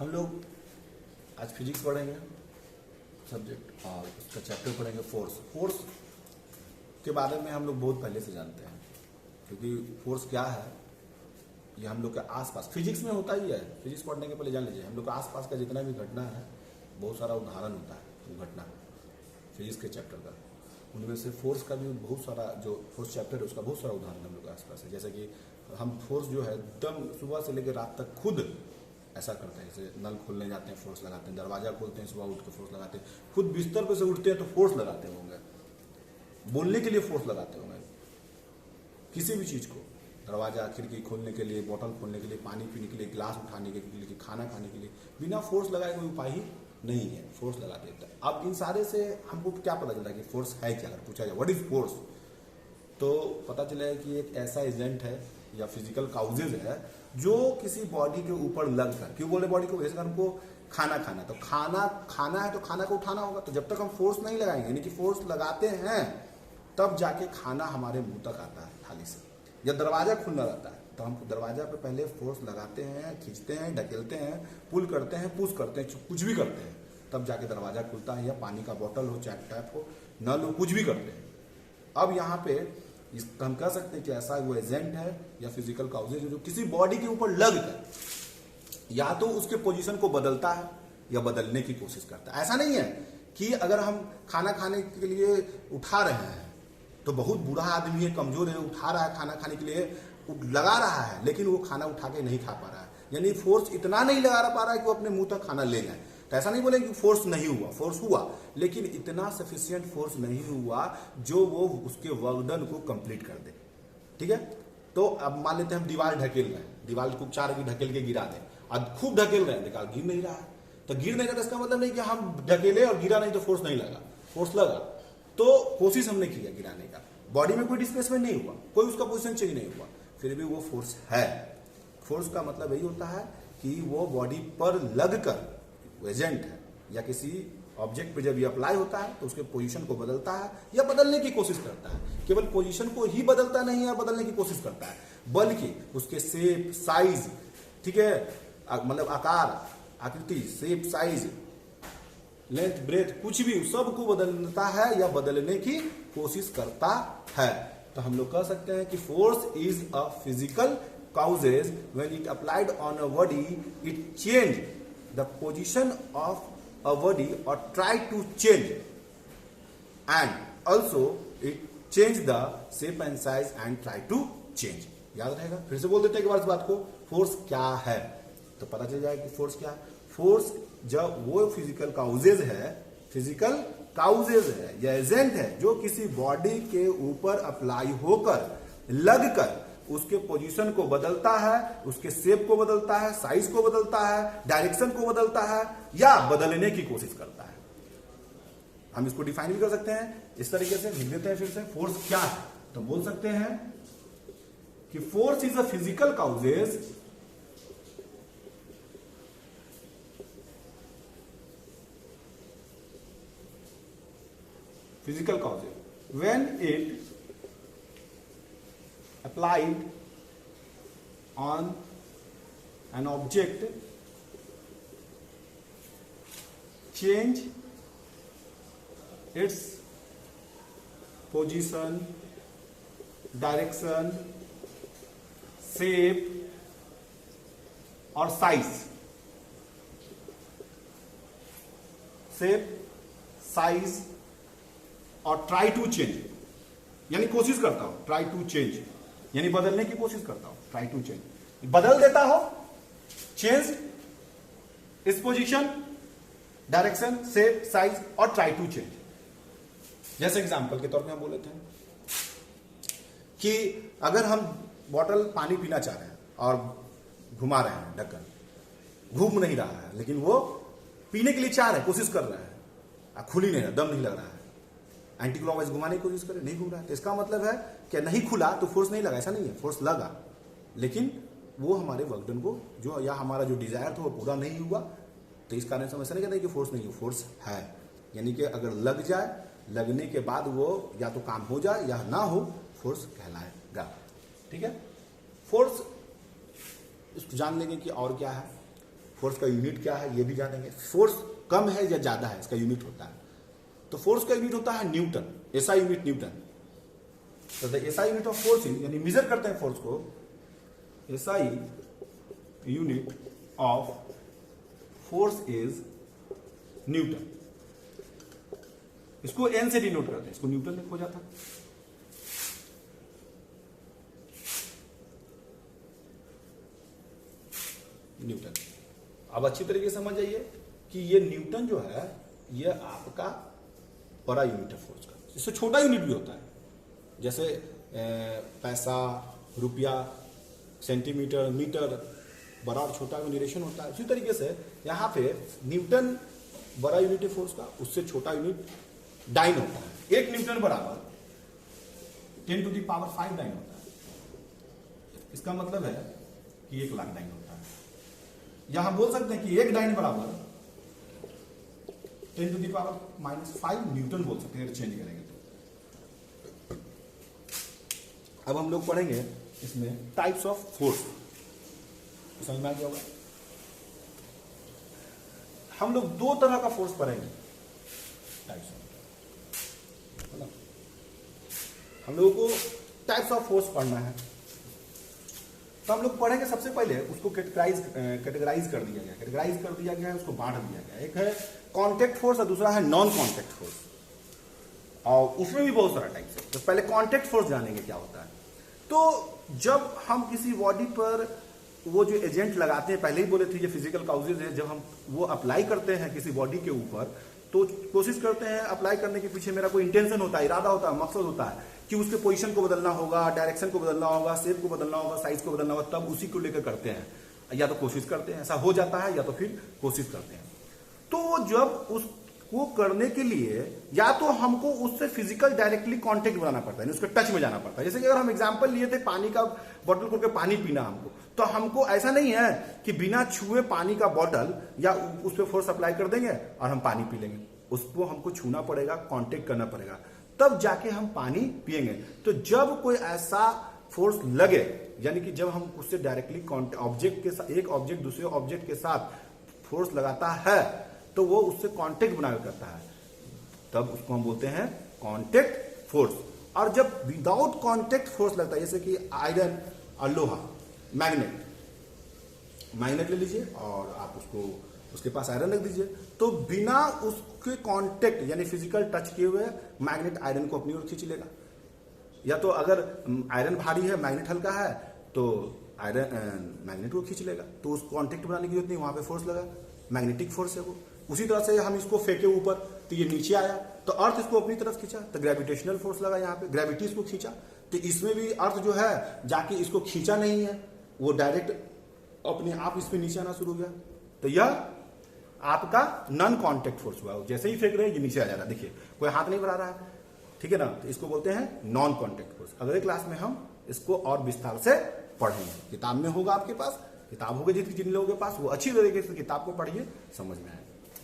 हम लोग आज फिजिक्स पढ़ेंगे सब्जेक्ट और उसका चैप्टर पढ़ेंगे फोर्स। फोर्स के बारे में हम लोग बहुत पहले से जानते हैं, क्योंकि फोर्स क्या है ये हम लोग के आसपास फिजिक्स में होता ही है। फिजिक्स पढ़ने के पहले जान लीजिए, हम लोग के आसपास का जितना भी घटना है बहुत सारा उदाहरण होता है वो घटना फिजिक्स के चैप्टर का। उनमें से फोर्स का भी बहुत सारा, जो फोर्स चैप्टर है उसका बहुत सारा उदाहरण हम लोग के आसपास है। जैसे कि हम फोर्स जो है एकदम सुबह से लेकर रात तक खुद ऐसा करते हैं। जैसे नल खोलने जाते हैं फोर्स लगाते हैं, दरवाजा खोलते हैं सुबह उठ के फोर्स लगाते हैं, खुद बिस्तर पर से उठते हैं तो फोर्स लगाते होंगे, बोलने के लिए फोर्स लगाते होंगे, किसी भी चीज़ को, दरवाजा खिड़की खोलने के लिए, बोतल खोलने के लिए, पानी पीने के लिए, गिलास उठाने के लिए, खाना खाने के लिए, बिना फोर्स लगाए कोई उपाय ही नहीं है, फोर्स लगा देता है। अब इन सारे से हमको क्या पता चलता है कि फोर्स है क्या? अगर पूछा जाए व्हाट इज फोर्स, तो पता चलेगा कि एक ऐसा एजेंट है या फिजिकल काउजेज है जो किसी बॉडी के ऊपर लग कर, क्यों बोले बॉडी को, जैसे हमको खाना खाना, तो खाना है तो खाना को उठाना होगा। तो जब तक हम फोर्स नहीं लगाएंगे, यानी कि फोर्स लगाते हैं तब जाके खाना हमारे मुंह तक आता है थाली से। जब दरवाजा खुलना रहता है तो हम दरवाजा पे पहले फोर्स लगाते हैं, खींचते हैं, ढकेलते हैं, पुल करते हैं, पुश करते हैं, कुछ भी करते हैं, तब जाके दरवाजा खुलता है। या पानी का बोतल हो, चाहे टैप हो, नल हो, कुछ भी करते हैं। अब यहाँ पे हम कह सकते हैं कि ऐसा वो एजेंट है या फिजिकल काउजेज जो किसी बॉडी के ऊपर लग कर या तो उसके पोजीशन को बदलता है या बदलने की कोशिश करता है। ऐसा नहीं है कि अगर हम खाना खाने के लिए उठा रहे हैं तो बहुत बूढ़ा आदमी है, कमजोर है, उठा रहा है खाना खाने के लिए, लगा रहा है, लेकिन वो खाना उठा के नहीं खा पा रहा है, यानी फोर्स इतना नहीं लगा पा रहा है कि वो अपने मुंह तक खाना ले जाए। तो ऐसा नहीं बोलेंगे कि फोर्स नहीं हुआ, फोर्स हुआ, लेकिन इतना सफिशिएंट फोर्स नहीं हुआ जो वो उसके वर्कडन को कंप्लीट कर दे। ठीक है, तो अब मान लेते हैं हम दीवार ढकेल रहे हैं, दीवार को 4 की ढकेल के गिरा दें, अब खूब ढकेल रहे हैं, देखा गिर नहीं रहा है, तो गिर नहीं रहा तो इसका मतलब नहीं कि हम ढकेले और गिरा नहीं तो फोर्स नहीं लगा, फोर्स लगा, तो कोशिश हमने किया गिराने का, बॉडी में कोई डिस्प्लेसमेंट नहीं हुआ, कोई उसका पोजीशन चेंज नहीं हुआ, फिर भी वो फोर्स है। फोर्स का मतलब यही होता है कि वो बॉडी पर लगकर एजेंट है या किसी ऑब्जेक्ट पे जब ये अप्लाई होता है तो उसके पोजीशन को बदलता है या बदलने की कोशिश करता है। केवल पोजीशन को ही बदलता नहीं है, बदलने की कोशिश करता है, बल्कि उसके शेप, साइज, ठीक है, मतलब आकार, आकृति, शेप, साइज, लेंथ, ब्रेथ, कुछ भी सबको बदलता है या बदलने की कोशिश करता है। तो हम लोग कह सकते हैं कि force is a physical causes when it applied on a body it changed the position of a body or tried to change, and also it changed the shape and size and tried to change। याद रहेगा, फिर से बोल देते हैं एक बार इस बात को, फोर्स क्या है तो पता चल जाएगा कि फोर्स क्या है। फोर्स जब वो फिजिकल काउजेज है, फिजिकल काउजेज है या एजेंट है जो किसी बॉडी के ऊपर अप्लाई होकर लगकर उसके पोजीशन को बदलता है, उसके शेप को बदलता है, साइज को बदलता है, डायरेक्शन को बदलता है या बदलने की कोशिश करता है। हम इसको डिफाइन भी कर सकते हैं इस तरीके से, लिख देते हैं फिर से, फोर्स क्या है तो बोल सकते हैं कि force is a physical causes when it applied on an object change its position, direction, shape और size, और ट्राई टू चेंज, यानी कोशिश करता हूं, ट्राई टू चेंज यानी बदलने की कोशिश करता हूं, ट्राई टू चेंज, बदल देता हो, चेंज इस पोजीशन, डायरेक्शन, शेप, साइज और ट्राई टू चेंज। जैसे एग्जांपल के तौर पे हम बोले थे कि अगर हम बॉटल पानी पीना चाह रहे हैं और घुमा रहे हैं, ढक्कन घूम नहीं रहा है, लेकिन वो पीने के लिए चाह रहे हैं, कोशिश कर रहे हैं, खुल ही नहीं रहा, दम नहीं लग रहा है, एंटी क्लॉकवाइज घुमाने की कोशिश करे, नहीं घूम रहा है, तो इसका मतलब है कि नहीं खुला तो फोर्स नहीं लगा, ऐसा नहीं है, फोर्स लगा, लेकिन वो हमारे वर्कडन को जो या हमारा जो डिजायर था वो पूरा नहीं हुआ। तो इस कारण से हम ऐसा नहीं कहते कि फोर्स नहीं है, फोर्स है, यानी कि अगर लग जाए, लगने के बाद वो या तो काम हो जाए या ना हो, फोर्स कहलाएगा। ठीक है, फोर्स इसको जान लेंगे कि और क्या है। फोर्स का यूनिट क्या है ये भी जानेंगे। फोर्स कम है या ज्यादा है इसका यूनिट होता है। तो फोर्स का यूनिट होता है न्यूटन, एसआई यूनिट न्यूटन। तो the SI unit of force is, यानी मेजर करते हैं फोर्स को, SI unit of force is Newton. इसको एन से डिनोट करते हैं, इसको न्यूटन में हो जाता है। न्यूटन। अब अच्छी तरीके से समझ जाइए कि ये न्यूटन जो है ये आपका बड़ा यूनिट है फोर्स का। इससे छोटा यूनिट भी होता है, जैसे पैसा, रुपया, सेंटीमीटर, मीटर, बड़ा और छोटा न्यूरेशन होता है। उसी तरीके से यहाँ पे न्यूटन बड़ा यूनिट है फोर्स का, उससे छोटा यूनिट डाइन होता है। एक न्यूटन बराबर 10⁵ डाइन होता है। इसका मतलब है कि 1,00,000 डाइन होता है। यहां बोल सकते हैं कि एक डाइन बराबर 10⁻⁻5 न्यूटन बोल सकते हैं, चेंज करेंगे तो। अब हम लोग पढ़ेंगे इसमें टाइप्स ऑफ फोर्स, समझ में आ गया होगा। हम लोग दो तरह का फोर्स पढ़ेंगे, टाइप्स ऑफ, हम लोगों को टाइप्स ऑफ फोर्स पढ़ना है। तो हम लोग पढ़ेंगे सबसे पहले उसको कैटेगराइज कर दिया गया, कैटेगराइज कर दिया गया है, उसको बांट दिया गया। एक है कांटेक्ट फोर्स और दूसरा है नॉन कांटेक्ट फोर्स, और उसमें भी बहुत सारा टाइप्स है। तो पहले कांटेक्ट फोर्स जानेंगे क्या होता है। तो जब हम किसी बॉडी पर वो जो एजेंट लगाते हैं, पहले ही बोले थे ये फिजिकल काउजेज है, जब हम वो अप्लाई करते हैं किसी बॉडी के ऊपर तो कोशिश करते हैं अप्लाई करने के पीछे मेरा कोई इंटेंशन होता है, इरादा होता है, मकसद होता है कि उसके पोजीशन को बदलना होगा, डायरेक्शन को बदलना होगा, शेप को बदलना होगा, साइज को बदलना होगा, तब उसी को लेकर करते हैं, या तो कोशिश करते हैं, ऐसा हो जाता है, या तो फिर कोशिश करते हैं। तो जब उसको करने के लिए या तो हमको उससे फिजिकल डायरेक्टली कांटेक्ट बनाना पड़ता है, उसके टच में जाना पड़ता है। जैसे कि अगर हम एग्जांपल लिए थे पानी का बोतल खोल के पानी पीना हमको, तो हमको ऐसा नहीं है कि बिना छुए पानी का बोतल या उस पर फोर्स अप्लाई कर देंगे और हम पानी पी लेंगे। उसको हमको छूना पड़ेगा, कांटेक्ट करना पड़ेगा, तब जाके हम पानी पिएंगे। तो जब कोई ऐसा फोर्स लगे, यानी कि जब हम उससे डायरेक्टली ऑब्जेक्ट के साथ, एक ऑब्जेक्ट दूसरे ऑब्जेक्ट के साथ फोर्स लगाता है तो वो उससे कांटेक्ट बना करता है, तब उसको हम बोलते हैं कांटेक्ट फोर्स। और जब विदाउट कांटेक्ट फोर्स लगता है, जैसे कि आयरन और लोहा, मैग्नेट ले लीजिए और आप उसको उसके पास आयरन रख दीजिए, तो बिना उसके कांटेक्ट यानी फिजिकल टच किए हुए मैग्नेट आयरन को अपनी ओर खींच लेगा। या तो अगर आयरन भारी है, मैग्नेट हल्का है, तो आयरन मैग्नेट को खींच लेगा, तो उस कांटेक्ट बनाने की जरूरत नहीं, वहां पे फोर्स लगा, मैग्नेटिक फोर्स है वो। उसी तरह से हम इसको फेंके ऊपर तो ये नीचे आया, तो अर्थ इसको अपनी तरफ खींचा, तो ग्रेविटेशनल फोर्स लगा, यहाँ पे ग्रेविटी इसको खींचा। तो इसमें भी अर्थ जो है जाके इसको खींचा नहीं है, वो डायरेक्ट अपने आप इस पे नीचे आना शुरू हो गया। तो यह आपका नॉन कांटेक्ट फोर्स हुआ। जैसे ही फेंक रहे हैं ये नीचे आ जा रहा है, देखिए कोई हाथ नहीं बढ़ा रहा है, ठीक है ना। तो इसको बोलते हैं नॉन कांटेक्ट फोर्स। अगले क्लास में हम इसको और विस्तार से पढ़ेंगे, किताब में होगा, आपके पास किताब होगी जिन लोगों के पास, वो अच्छी तरीके से किताब को पढ़िए, समझ में आए।